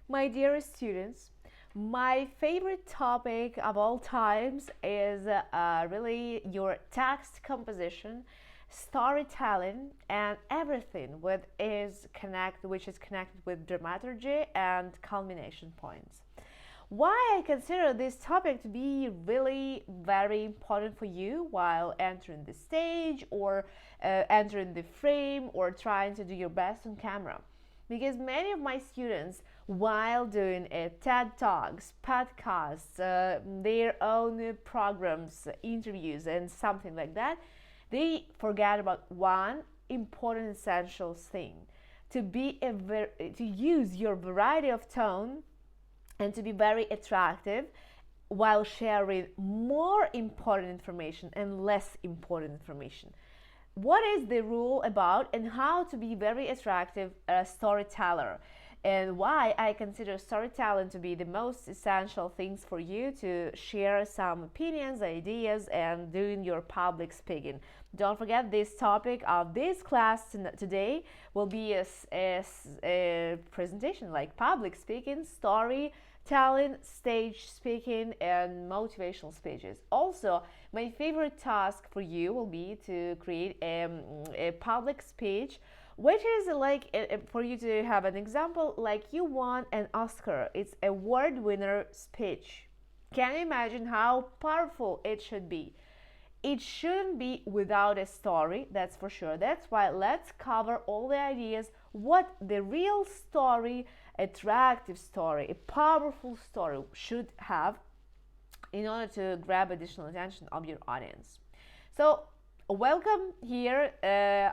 My dear students, my favorite topic of all times is really your text composition, storytelling, and everything which is connected with dramaturgy and culmination points. Why I consider this topic to be really very important for you while entering the stage or entering the frame or trying to do your best on camera. Because many of my students, while doing TED Talks, podcasts, their own programs, interviews, and something like that, they forget about one important essential thing: to use your variety of tone and to be very attractive while sharing more important information and less important information. What is the rule about and how to be very attractive storyteller, and why I consider storytelling to be the most essential things for you to share some opinions, ideas, and doing your public speaking. Don't forget, this topic of this class today will be a presentation like public speaking, story telling, stage speaking, and motivational speeches. Also, my favorite task for you will be to create a public speech, which is like for you to have an example, like you won an Oscar. It's a award winner speech. Can you imagine how powerful it should be? It shouldn't be without a story, that's for sure. That's why let's cover all the ideas, what the real story, attractive story, a powerful story should have in order to grab additional attention of your audience. So welcome here.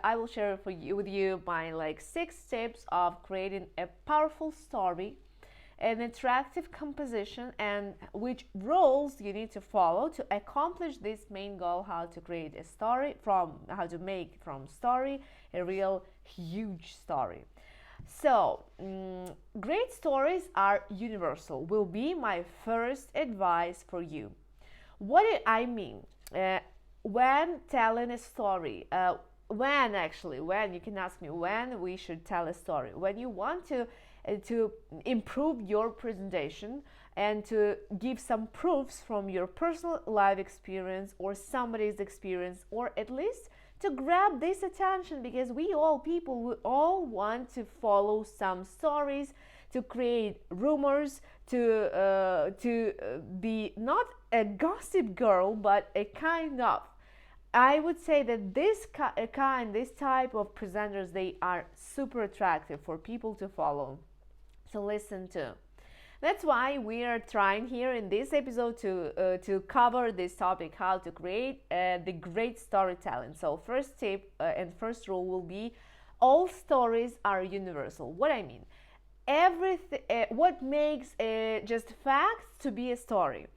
I will share with you my like 6 tips of creating a powerful story, an attractive composition, and which rules you need to follow to accomplish this main goal: how to create a story, from how to make from story a real huge story. So great stories are universal will be my first advice for you. What do I mean? When telling a story, when you can ask me when we should tell a story, when you want to improve your presentation and to give some proofs from your personal life experience or somebody's experience, or at least to grab this attention, because we all want to follow some stories, to create rumors, to be not a gossip girl, but a kind of. I would say that this type of presenters, they are super attractive for people to follow, to listen to. That's why we are trying here in this episode to cover this topic: how to create the great storytelling. So first tip and first rule will be: all stories are universal. What I mean, everything. What makes just facts to be a story?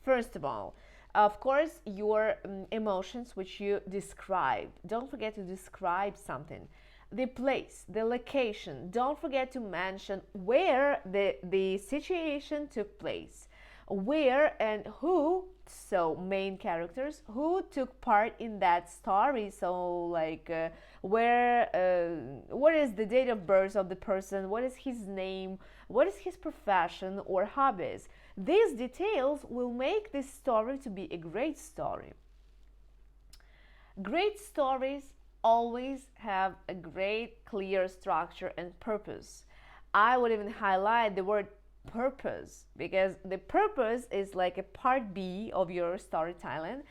First of all, of course, your emotions which you describe. Don't forget to describe something. The place, the location. Don't forget to mention where the situation took place, where and who. So main characters who took part in that story. So like where, what is the date of birth of the person, what is his name, what is his profession or hobbies. These details will make this story to be a great story. Great stories always have a great clear structure and purpose. I would even highlight the word purpose, because the purpose is like a part B of your storytelling.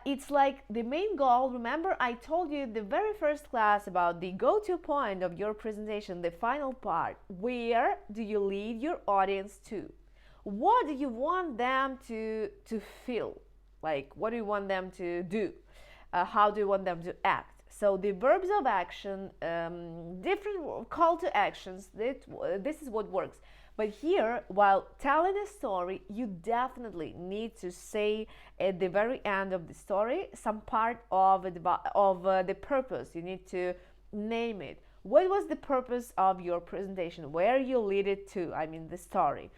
It's like the main goal. Remember, I told you the very first class about the go-to point of your presentation, the final part. Where do you lead your audience to? What do you want them to feel? Like, what do you want them to do? How do you want them to act? So the verbs of action, different call to actions, this is what works. But here, while telling a story, you definitely need to say at the very end of the story some part of the purpose. You need to name it. What was the purpose of your presentation? Where you lead it to? I mean, the story.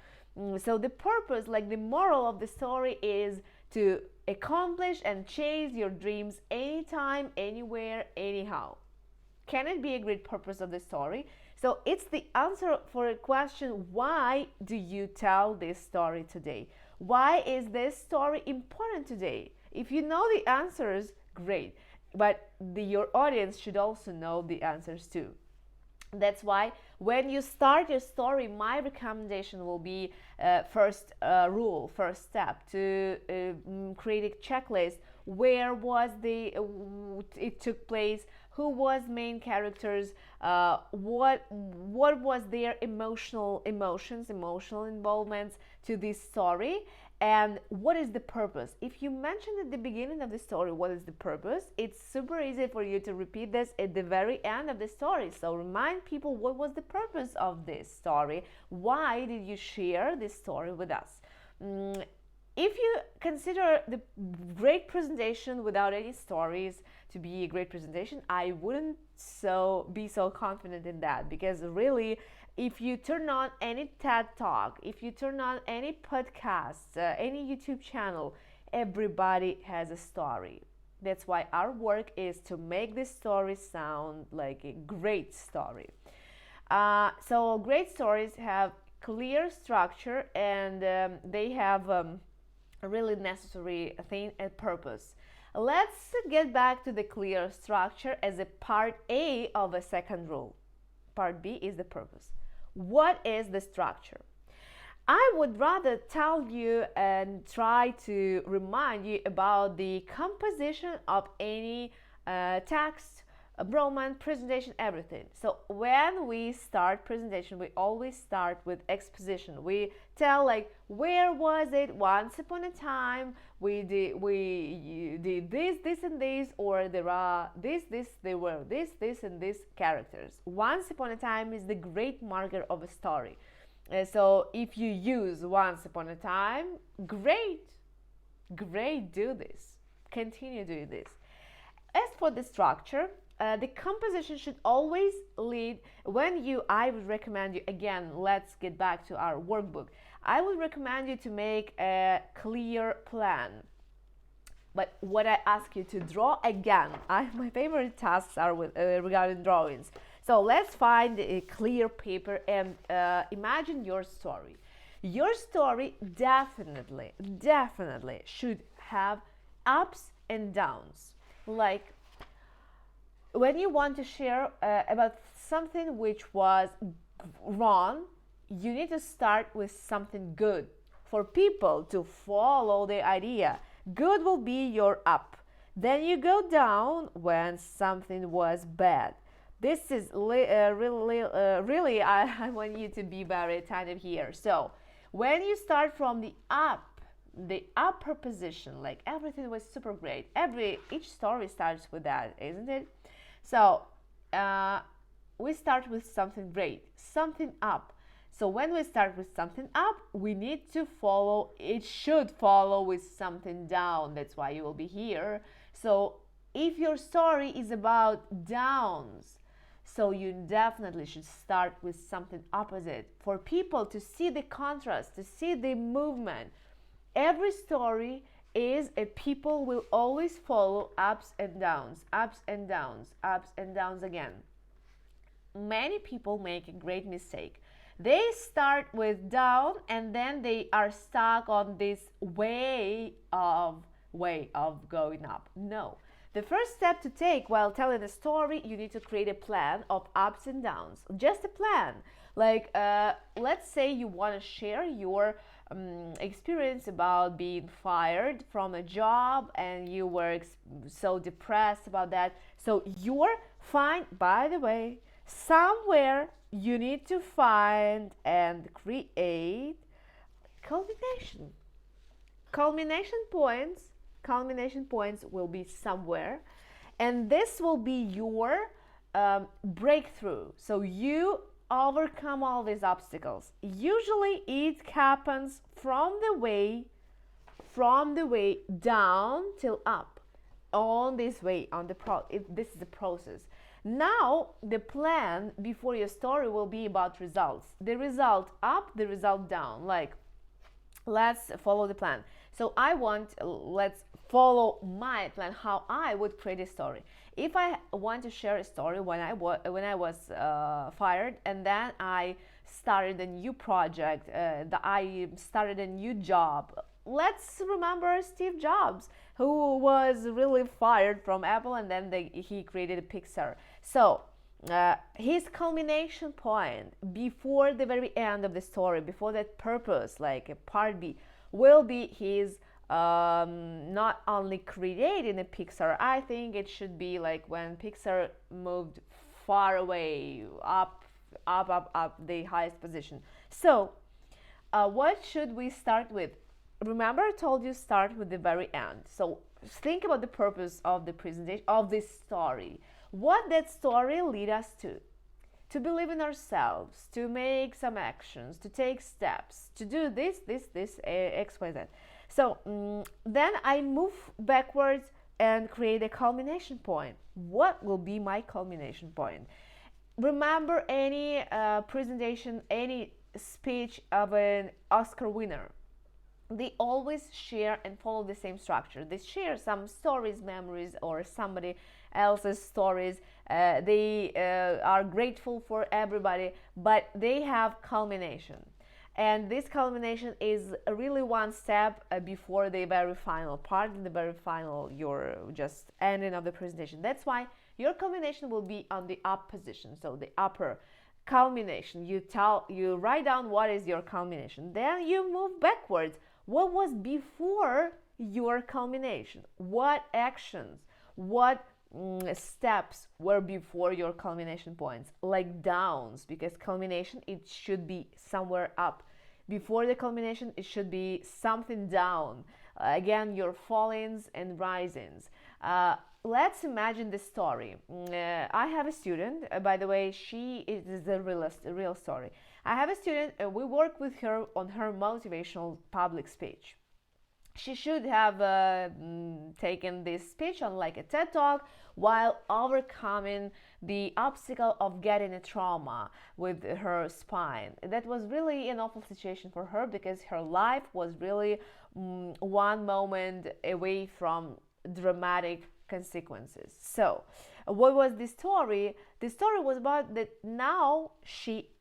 So the purpose, like the moral of the story, is to accomplish and chase your dreams anytime, anywhere, anyhow. Can it be a great purpose of the story? So it's the answer for a question: why do you tell this story today? Why is this story important today? If you know the answers, great. But your audience should also know the answers too. That's why when you start your story, my recommendation will be first step to create a checklist. Where was it took place? Who was main characters? What was their emotional involvements to this story? And what is the purpose? If you mention at the beginning of the story what is the purpose, it's super easy for you to repeat this at the very end of the story. So remind people what was the purpose of this story. Why did you share this story with us? If you consider the great presentation without any stories to be a great presentation, I wouldn't be so confident in that, because really, if you turn on any TED Talk, if you turn on any podcast, any YouTube channel, everybody has a story. That's why our work is to make this story sound like a great story. So great stories have clear structure, and they have a really necessary thing and purpose. Let's get back to the clear structure as a part A of a second rule. Part B is the purpose. What is the structure? I would rather tell you and try to remind you about the composition of any text, broman, presentation, everything. So when we start presentation, we always start with exposition. We tell like, where was it once upon a time, we did this and this, or there are there were this and this characters. Once upon a time is the great marker of a story. So if you use once upon a time, great, do this, continue doing this. As for the structure, the composition should always lead I would recommend you, again, let's get back to our workbook. I would recommend you to make a clear plan. But what I ask you to draw, again, my favorite tasks are regarding drawings. So let's find a clear paper and imagine your story. Your story definitely should have ups and downs. Like, when you want to share about something which was wrong, you need to start with something good for people to follow the idea. Good will be your up. Then you go down when something was bad. This is really, I want you to be very attentive here. So when you start from the upper position, like everything was super great. Each story starts with that, isn't it? So we start with something great, something up. So when we start with something up, we need to follow, it should follow with something down. That's why you will be here. So if your story is about downs, so you definitely should start with something opposite for people to see the contrast, to see the movement. Every story is people will always follow ups and downs, ups and downs, ups and downs again. Many people make a great mistake. They start with down and then they are stuck on this way of going up. No. The first step to take while telling a story, you need to create a plan of ups and downs. Just a plan. Like, let's say you want to share your experience about being fired from a job and you were so depressed about that. So you're fine, by the way, somewhere you need to find and create culmination. Culmination points will be somewhere, and this will be your breakthrough. So you overcome all these obstacles. Usually it happens from the way down till up, on this way, this is the process. Now the plan before your story will be about results. The result up, the result down. Like, let's follow the plan. So I want, let's follow my plan, how I would create a story. If I want to share a story when I was fired, and then I started a new project, I started a new job. Let's remember Steve Jobs, who was really fired from Apple, and then he created a Pixar. So his culmination point before the very end of the story, before that purpose, like a part B, will be his not only creating a Pixar. I think it should be like when Pixar moved far away, up the highest position. So, what should we start with? Remember, I told you start with the very end. So think about the purpose of the presentation of this story. What that story lead us to believe in ourselves, to make some actions, to take steps, to do this, X, Y, Z. So then I move backwards and create a culmination point. What will be my culmination point? Remember any presentation, any speech of an Oscar winner. They always share and follow the same structure. They share some stories, memories, or somebody else's stories. They are grateful for everybody, but they have culmination. And this culmination is really one step before the very final part, the very final, your just ending of the presentation. That's why your culmination will be on the up position, so the upper culmination. You write down what is your culmination, then you move backwards. What was before your culmination? What actions, what steps were before your culmination points? Like downs, because culmination, it should be somewhere up. Before the culmination, it should be something down. Again, your fallings and risings. Let's imagine the story. I have a student, by the way, she is a real story. I have a student, we work with her on her motivational public speech. She should have taken this speech on like a TED Talk while overcoming the obstacle of getting a trauma with her spine. That was really an awful situation for her because her life was really one moment away from dramatic consequences. So, what was the story? The story was about that now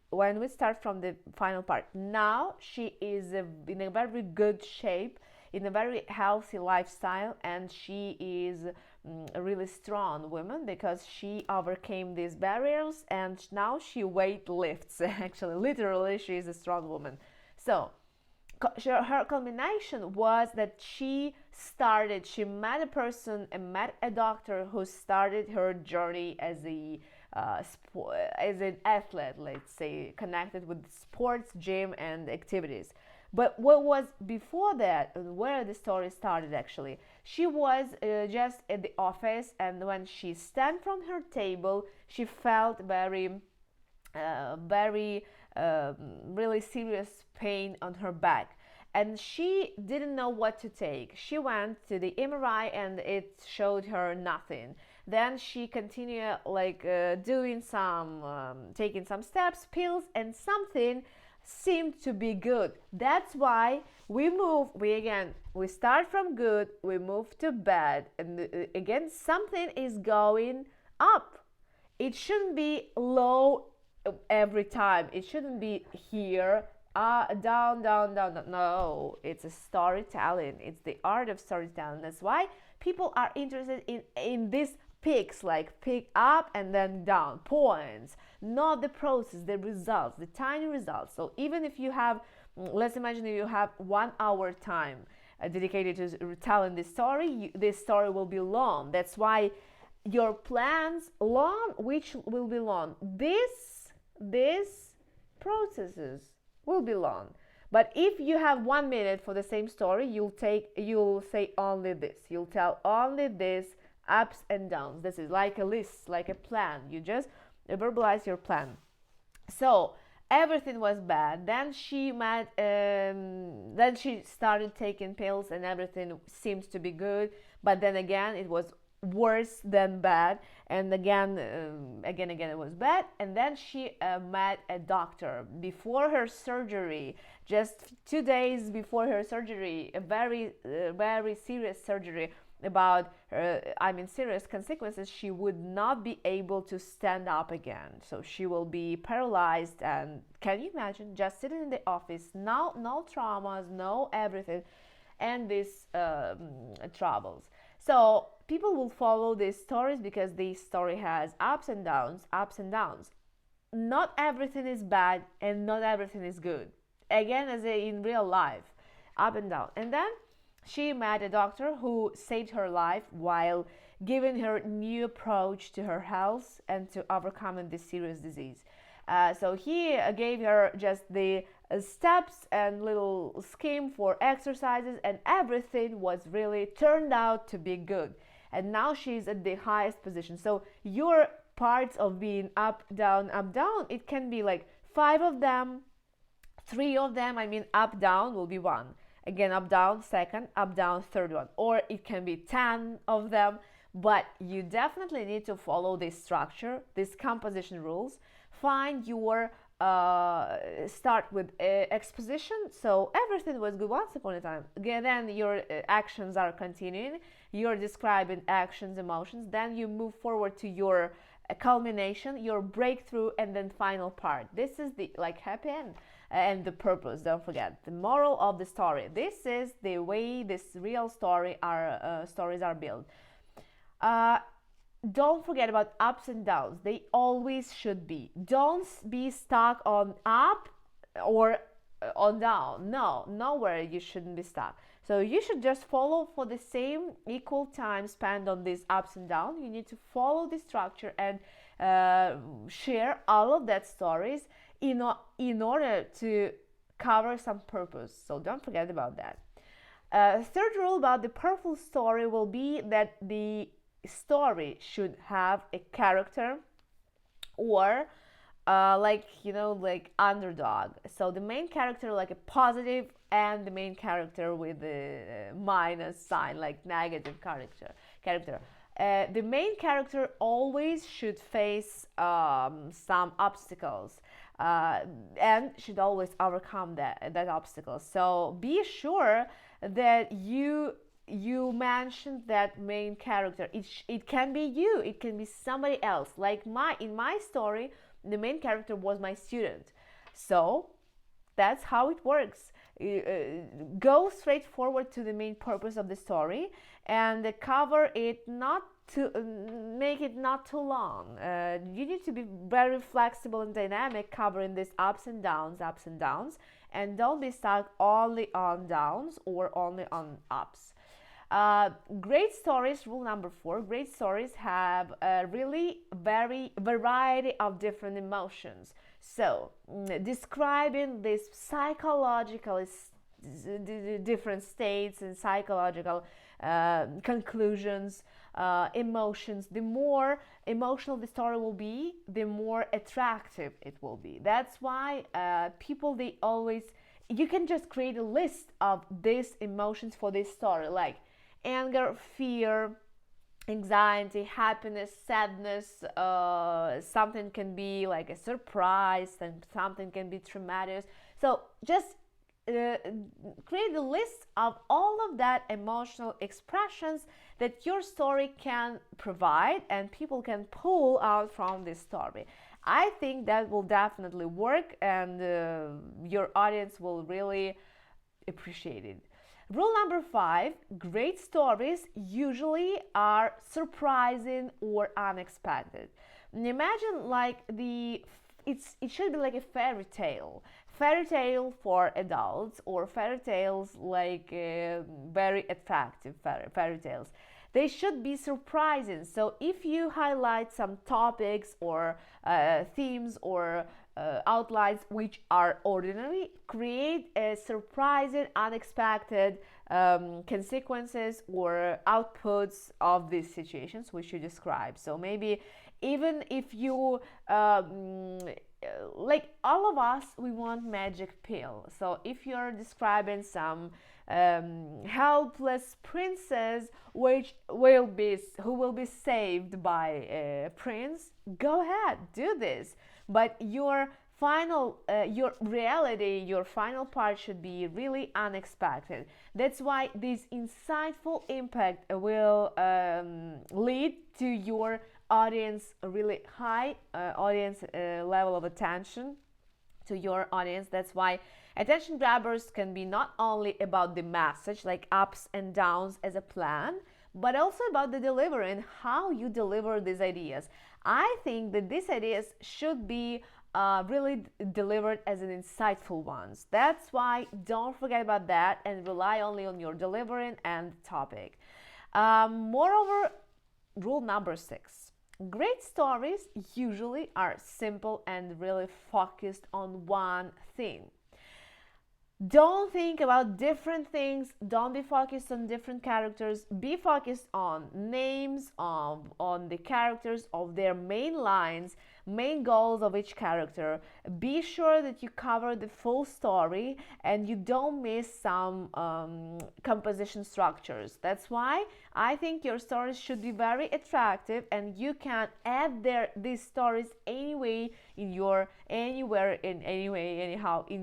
when we start from the final part, now she is in a very good shape, in a very healthy lifestyle, and she is a really strong woman because she overcame these barriers and now she weight lifts. Actually, literally, she is a strong woman. So, her culmination was that she met a person and met a doctor who started her journey as as an athlete, let's say, connected with sports, gym, and activities. But what was before that, where the story started actually, she was just at the office, and when she stand from her table, she felt very really serious pain on her back, and she didn't know what to take. She went to the MRI and it showed her nothing. Then she continued doing taking some steps, pills, and something seemed to be good. That's why we start from good, we move to bad, and again something is going up. It shouldn't be low every time. It shouldn't be here, down, down, down, down. No, it's a storytelling. It's the art of storytelling. That's why people are interested in these peaks, like peak up and then down points, not the process, the results, the tiny results. So even if you have, let's imagine you have 1 hour time dedicated to telling this story, this story will be long. That's why your plans long, which will be long. These processes will be long. But if you have 1 minute for the same story, you'll say only this. You'll tell only this, ups and downs. This is like a list, like a plan. You just verbalize your plan. So everything was bad. Then she started taking pills and everything seems to be good. But then again, it was worse than bad, and again it was bad. And then she met a doctor before her surgery, just 2 days before her surgery, a very serious surgery about serious consequences. She would not be able to stand up again, so she will be paralyzed. And can you imagine, just sitting in the office, no traumas, no everything, and these troubles. So people will follow these stories because this story has ups and downs. Not everything is bad and not everything is good. Again, as in real life, up and down. And then she met a doctor who saved her life while giving her new approach to her health and to overcoming this serious disease. So he gave her just the steps and little scheme for exercises, and everything was really turned out to be good. And now she's at the highest position. So your parts of being up, down, it can be like 5 of them, 3 of them. Up, down will be one. Again, up, down, second, up, down, third one. Or it can be 10 of them. But you definitely need to follow this structure, these composition rules. Find your start with exposition. So everything was good once upon a time. Again, then your actions are continuing. You're describing actions, emotions. Then you move forward to your culmination, your breakthrough, and then final part. This is the happy end and the purpose. Don't forget the moral of the story. This is the way this real stories are built. Don't forget about ups and downs. They always should be. Don't be stuck on up or on down. No, nowhere you shouldn't be stuck. So you should just follow for the same equal time spent on these ups and downs. You need to follow the structure and share all of that stories in order to cover some purpose. So don't forget about that. Third rule about the purple story will be that the story should have a character or underdog. So the main character like a positive, and the main character with a minus sign, like negative character. The main character always should face some obstacles and should always overcome that obstacle. So be sure that you mentioned that main character. It can be you, it can be somebody else. Like in my story, the main character was my student. So that's how it works. Go straight forward to the main purpose of the story and cover it, not to make it not too long. You need to be very flexible and dynamic, covering these ups and downs, and don't be stuck only on downs or only on ups. Great stories, rule number 4, great stories have a really very variety of different emotions. So describing these psychological different states and psychological conclusions, emotions, the more emotional the story will be, the more attractive it will be. That's why you can just create a list of these emotions for this story, like anger, fear, anxiety, happiness, sadness. Something can be like a surprise, and something can be traumatic. So just create a list of all of that emotional expressions that your story can provide and people can pull out from this story. I think that will definitely work, and your audience will really appreciate it. Rule number 5, great stories usually are surprising or unexpected. Imagine it should be like a fairy tale for adults, or fairy tales like very attractive fairy tales. They should be surprising. So if you highlight some topics or themes or outlines which are ordinary, create a surprising, unexpected consequences or outputs of these situations which you describe. So maybe even if you like all of us, we want magic pill. So if you're describing some helpless princess who will be saved by a prince, go ahead, do this. But your reality, your final part should be really unexpected. That's why this insightful impact will lead to your audience really high audience level of attention to your audience. That's why attention grabbers can be not only about the message, like ups and downs as a plan, but also about the delivery and how you deliver these ideas. I think that these ideas should be really delivered as an insightful ones. That's why don't forget about that and rely only on your delivery and topic. Moreover, rule number 6. Great stories usually are simple and really focused on one thing. Don't think about different things. Don't be focused on different characters. Be focused on names, on the characters, of their main lines, main goals of each character. Be sure that you cover the full story and you don't miss some composition structures. That's why I think your stories should be very attractive, and you can add these stories anywhere in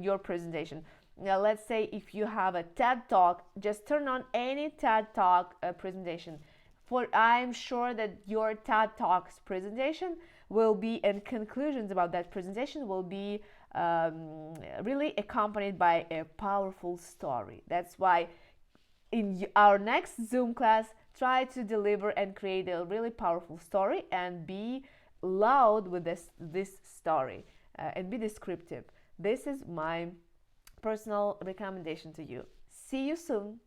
your presentation. Now, let's say if you have a TED Talk, just turn on any TED Talk presentation. I'm sure that your TED Talks presentation will be, and conclusions about that presentation will be really accompanied by a powerful story. That's why in our next Zoom class, try to deliver and create a really powerful story and be loud with this story and be descriptive. This is my personal recommendation to you. See you soon.